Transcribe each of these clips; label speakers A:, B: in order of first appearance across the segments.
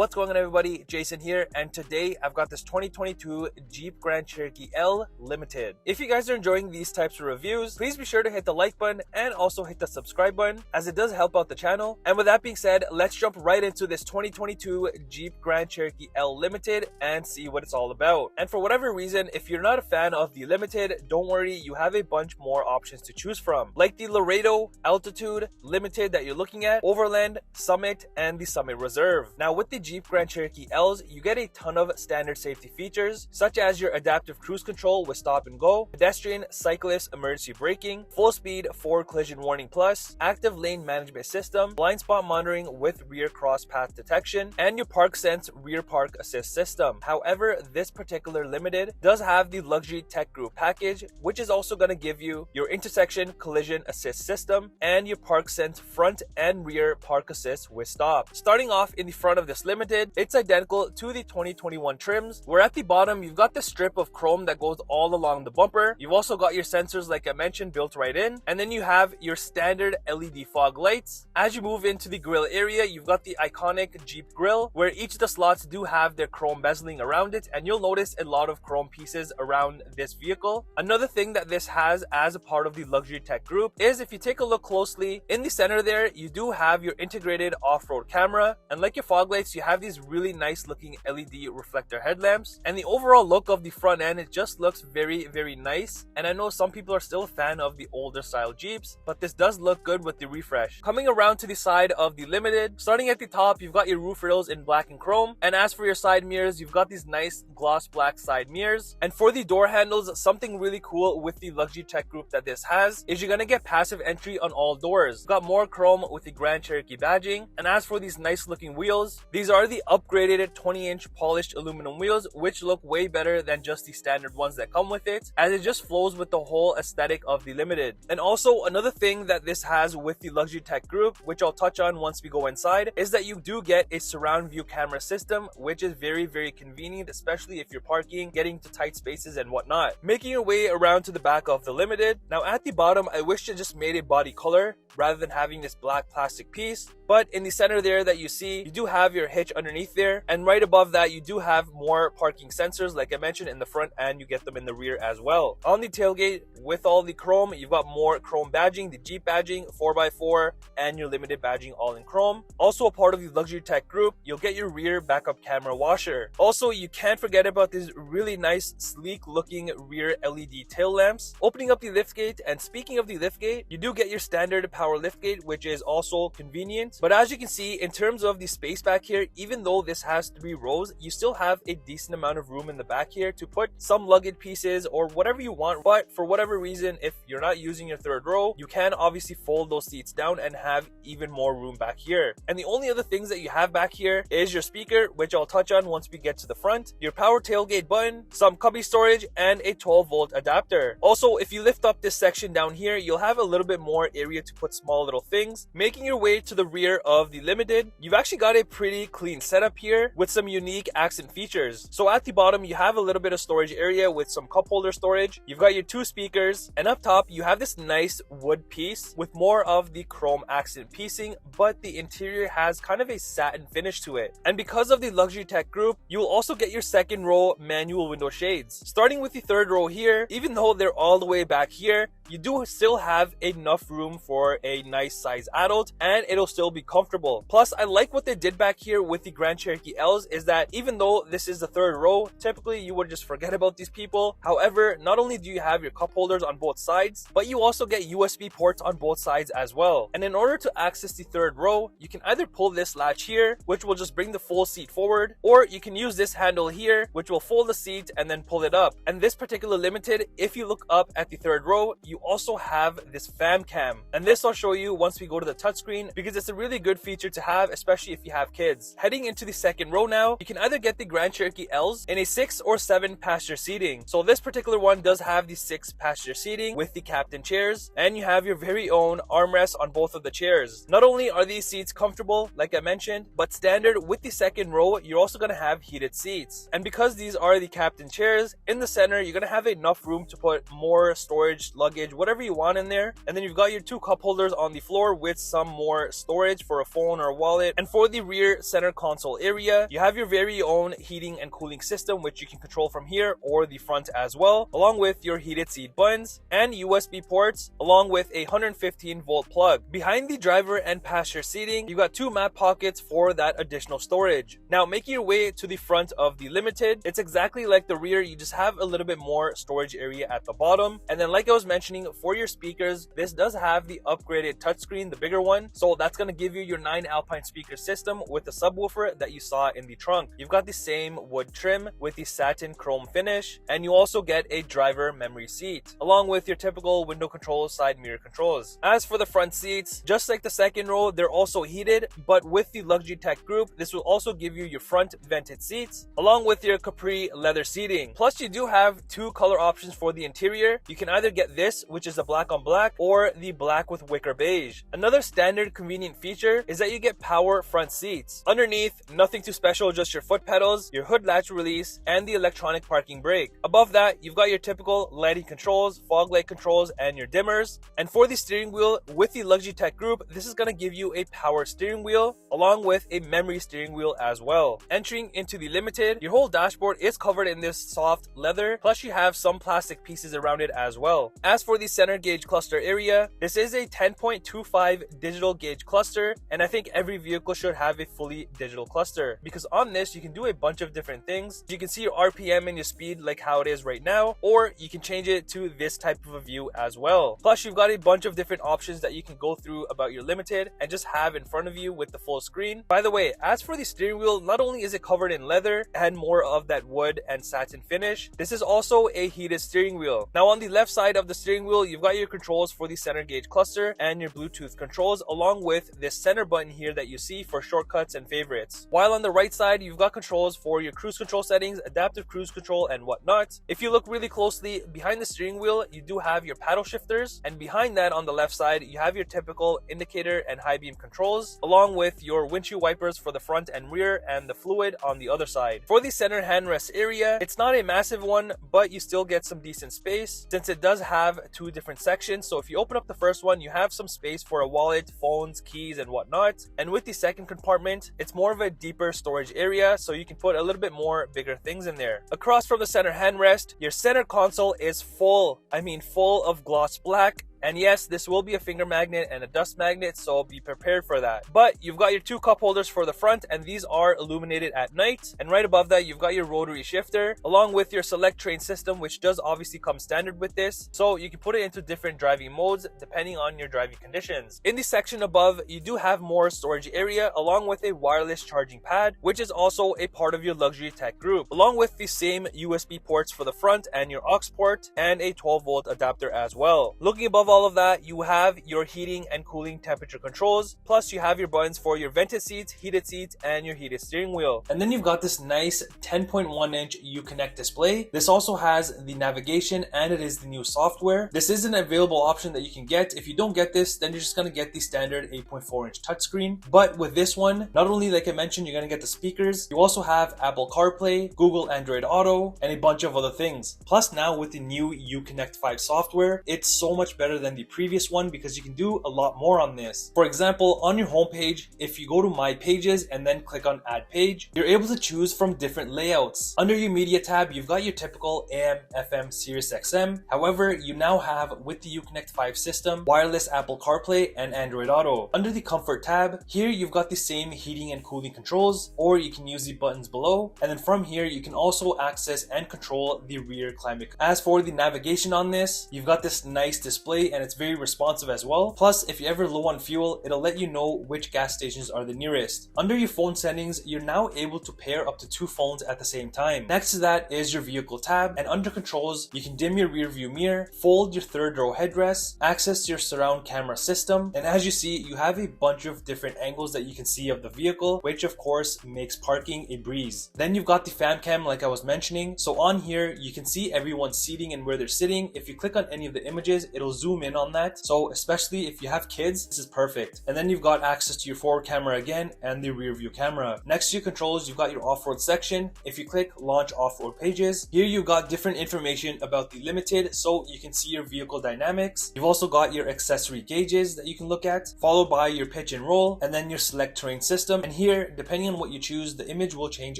A: What's going on, everybody? Jason here, and today I've got this 2022 Jeep Grand Cherokee L Limited. If you guys are enjoying these types of reviews, please be sure to hit the like button and also hit the subscribe button, as it does help out the channel. And with that being said, let's jump right into this 2022 Jeep Grand Cherokee L Limited and see what it's all about. And for whatever reason, if you're not a fan of the Limited, don't worry, you have a bunch more options to choose from, like the Laredo, Altitude, Limited that you're looking at, Overland, Summit, and the Summit Reserve. Now with the Jeep Grand Cherokee Ls, you get a ton of standard safety features, such as your adaptive cruise control with stop and go, pedestrian cyclist emergency braking, full speed forward collision warning plus, active lane management system, blind spot monitoring with rear cross path detection, and your park sense rear park assist system. However, this particular Limited does have the luxury tech group package, which is also going to give you your intersection collision assist system and your park sense front and rear park assist with stop. Starting off in the front of this Limited, it's identical to the 2021 trims, where at the bottom you've got the strip of chrome that goes all along the bumper. You've also got your sensors, like I mentioned, built right in, and then you have your standard LED fog lights. As you move into the grille area, you've got the iconic Jeep grille, where each of the slots do have their chrome bezeling around it, and you'll notice a lot of chrome pieces around this vehicle. Another thing that this has as a part of the luxury tech group is, if you take a look closely in the center there, you do have your integrated off-road camera, and like your fog lights, you have these really nice looking LED reflector headlamps, and the overall look of the front end, it just looks very nice. And I know some people are still a fan of the older style Jeeps, but this does look good with the refresh. Coming around to the side of the Limited, starting at the top, you've got your roof rails in black and chrome, and as for your side mirrors, you've got these nice gloss black side mirrors. And for the door handles, something really cool with the luxury tech group that this has is you're gonna get passive entry on all doors. You've got more chrome with the Grand Cherokee badging. And as for these nice looking wheels, these are the upgraded 20-inch polished aluminum wheels, which look way better than just the standard ones that come with it, as it just flows with the whole aesthetic of the Limited. And also another thing that this has with the luxury tech group, which I'll touch on once we go inside, is that you do get a surround view camera system, which is very convenient, especially if you're parking, getting to tight spaces and whatnot. Making your way around to the back of the Limited. Now at the bottom, I wish it just made a body color rather than having this black plastic piece, but in the center there that you see, you do have your hitch underneath there, and right above that you do have more parking sensors, like I mentioned, in the front, and you get them in the rear as well. On the tailgate, with all the chrome, you've got more chrome badging, the Jeep badging 4x4 and your Limited badging all in chrome. Also a part of the luxury tech group, you'll get your rear backup camera washer. Also, you can't forget about these really nice sleek looking rear LED tail lamps. Opening up the liftgate, and speaking of the liftgate, you do get your standard power liftgate, which is also convenient. But as you can see, in terms of the space back here, even though this has 3 rows, you still have a decent amount of room in the back here to put some luggage pieces or whatever you want. But for whatever reason, if you're not using your 3rd row, you can obviously fold those seats down and have even more room back here. And the only other things that you have back here is your speaker, which I'll touch on once we get to the front, your power tailgate button, some cubby storage, and a 12-volt adapter. Also, if you lift up this section down here, you'll have a little bit more area to put small little things. Making your way to the rear of the Limited, you've actually got a pretty clean setup here with some unique accent features. So at the bottom, you have a little bit of storage area with some cup holder storage. You've got your 2 speakers, and up top you have this nice wood piece with more of the chrome accent piecing, but the interior has kind of a satin finish to it. And because of the luxury tech group, you will also get your 2nd row manual window shades. Starting with the 3rd row here, even though they're all the way back here, you do still have enough room for a nice size adult, and it'll still be comfortable. Plus, I like what they did back here with the Grand Cherokee Ls, is that even though this is the 3rd row, typically you would just forget about these people. However, not only do you have your cup holders on both sides, but you also get USB ports on both sides as well. And in order to access the 3rd row, you can either pull this latch here, which will just bring the full seat forward, or you can use this handle here, which will fold the seat and then pull it up. And this particular Limited, if you look up at the 3rd row, you also have this fam cam, and this I'll show you once we go to the touchscreen, because it's a really good feature to have, especially if you have kids. Heading into the 2nd row now, you can either get the Grand Cherokee Ls in a 6 or 7 passenger seating. So this particular one does have the 6 passenger seating with the captain chairs, and you have your very own armrest on both of the chairs. Not only are these seats comfortable, like I mentioned, but standard with the 2nd row, you're also going to have heated seats. And because these are the captain chairs, in the center you're going to have enough room to put more storage, luggage, whatever you want in there. And then you've got your 2 cup holders on the floor with some more storage storage for a phone or a wallet. And for the rear center console area, you have your very own heating and cooling system, which you can control from here or the front as well, along with your heated seat buttons and USB ports, along with a 115-volt plug. Behind the driver and passenger seating, you got two map pockets for that additional storage. Now, making your way to the front of the Limited, it's exactly like the rear, you just have a little bit more storage area at the bottom. And then, like I was mentioning, for your speakers, this does have the upgraded touchscreen, the bigger one, so that's going to give you your 9 Alpine speaker system with the subwoofer that you saw in the trunk. You've got the same wood trim with the satin chrome finish, and you also get a driver memory seat, along with your typical window controls, side mirror controls. As for the front seats, just like the second row, they're also heated, but with the Luxury Tech group, this will also give you your front vented seats, along with your Capri leather seating. Plus, you do have two color options for the interior. You can either get this, which is a black on black, or the black with wicker beige. Another standard convenient feature is that you get power front seats. Underneath, nothing too special, just your foot pedals, your hood latch release, and the electronic parking brake. Above that, you've got your typical lighting controls, fog light controls, and your dimmers. And for the steering wheel, with the Luxury Tech group, this is going to give you a power steering wheel, along with a memory steering wheel as well. Entering into the Limited, your whole dashboard is covered in this soft leather, plus you have some plastic pieces around it as well. As for the center gauge cluster area, this is a 10.25 digital gauge cluster, and I think every vehicle should have a fully digital cluster, because on this you can do a bunch of different things. You can see your RPM and your speed like how it is right now, or you can change it to this type of a view as well. Plus, you've got a bunch of different options that you can go through about your Limited and just have in front of you with the full screen. By the way, as for the steering wheel, not only is it covered in leather and more of that wood and satin finish, this is also a heated steering wheel. Now, on the left side of the steering wheel, you've got your controls for the center gauge cluster and your Bluetooth controls, along with this center button here that you see for shortcuts and favorites. While on the right side, you've got controls for your cruise control settings, adaptive cruise control, and whatnot. If you look really closely, behind the steering wheel, you do have your paddle shifters, and behind that on the left side, you have your typical indicator and high beam controls, along with your windshield wipers for the front and rear, and the fluid on the other side. For the center handrest area, it's not a massive one, but you still get some decent space since it does have two different sections. So if you open up the first one, you have some space for a wallet, phones, keys, and whatnot. And with the second compartment, it's more of a deeper storage area, so you can put a little bit more bigger things in there. Across from the center handrest, your center console is full of gloss black. And yes, this will be a finger magnet and a dust magnet, so be prepared for that. But you've got your two cup holders for the front, and these are illuminated at night. And right above that, you've got your rotary shifter, along with your select train system, which does obviously come standard with this. So you can put it into different driving modes depending on your driving conditions. In the section above, you do have more storage area, along with a wireless charging pad, which is also a part of your Luxury Tech group, along with the same USB ports for the front and your aux port, and a 12-volt adapter as well. Looking above all of that, you have your heating and cooling temperature controls, plus you have your buttons for your vented seats, heated seats, and your heated steering wheel. And then you've got this nice 10.1-inch Uconnect display. This also has the navigation, and it is the new software. This is an available option that you can get. If you don't get this, then you're just going to get the standard 8.4-inch touchscreen. But with this one, not only, like I mentioned, you're going to get the speakers, you also have Apple CarPlay, Google Android Auto, and a bunch of other things. Plus, now with the new Uconnect 5 software, it's so much better than the previous one because you can do a lot more on this. For example, on your homepage, if you go to My Pages and then click on Add Page, you're able to choose from different layouts. Under your Media tab, you've got your typical AM, FM, Sirius XM. However, you now have, with the Uconnect 5 system, wireless Apple CarPlay and Android Auto. Under the Comfort tab, here you've got the same heating and cooling controls, or you can use the buttons below. And then from here, you can also access and control the rear climate. As for the navigation on this, you've got this nice display, and it's very responsive as well. Plus, if you're ever low on fuel, it'll let you know which gas stations are the nearest. Under your phone settings, you're now able to pair up to 2 phones at the same time. Next to that is your vehicle tab, and under controls, you can dim your rear view mirror, fold your third row headrest, access your surround camera system, and as you see, you have a bunch of different angles that you can see of the vehicle, which of course makes parking a breeze. Then you've got the fam cam like I was mentioning. So on here, you can see everyone's seating and where they're sitting. If you click on any of the images, it'll zoom zoom in on that. So especially if you have kids, this is perfect. And then you've got access to your forward camera again and the rear view camera. Next to your controls, you've got your off-road section. If you click launch off-road pages, here you've got different information about the Limited, so you can see your vehicle dynamics. You've also got your accessory gauges that you can look at, followed by your pitch and roll, and then your select terrain system. And here, depending on what you choose, the image will change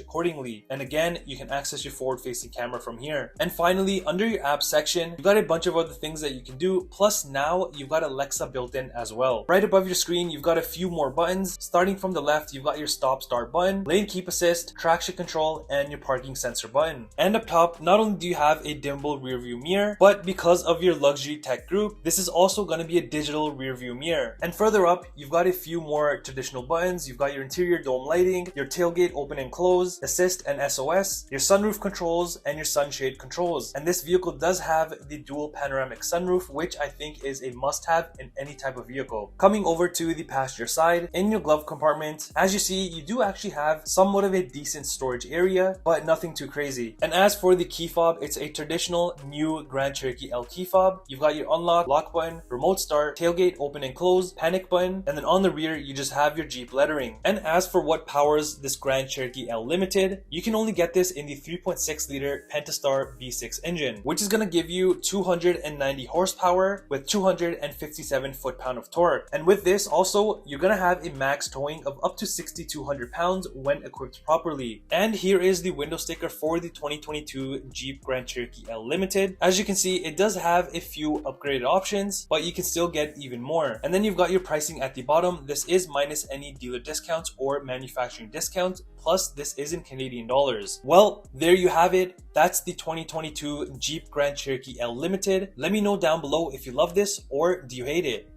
A: accordingly. And again, you can access your forward facing camera from here. And finally, under your app section, you've got a bunch of other things that you can do. Plus now you've got Alexa built in as well. Right above your screen, you've got a few more buttons. Starting from the left, you've got your stop start button, lane keep assist, traction control, and your parking sensor button. And up top, not only do you have a dimmable rear view mirror, but because of your luxury tech group, this is also going to be a digital rear view mirror. And further up, you've got a few more traditional buttons. You've got your interior dome lighting, your tailgate open and close, assist and SOS, your sunroof controls, and your sunshade controls. And this vehicle does have the dual panoramic sunroof, which I think is a must-have in any type of vehicle. Coming over to the passenger side, in your glove compartment, as you see, you do actually have somewhat of a decent storage area, but nothing too crazy. And as for the key fob, it's a traditional new Grand Cherokee L key fob. You've got your unlock, lock button, remote start, tailgate open and close, panic button, and then on the rear, you just have your Jeep lettering. And as for what powers this Grand Cherokee L Limited, you can only get this in the 3.6 liter Pentastar V6 engine, which is going to give you 290 horsepower with 257 foot-pound of torque. And with this also, you're going to have a max towing of up to 6,200 pounds when equipped properly. And here is the window sticker for the 2022 Jeep Grand Cherokee L Limited. As you can see, it does have a few upgraded options, but you can still get even more. And then you've got your pricing at the bottom. This is minus any dealer discounts or manufacturing discounts. Plus, this is in Canadian dollars. Well, there you have it. That's the 2022 Jeep Grand Cherokee L Limited. Let me know down below if you love this or do you hate it.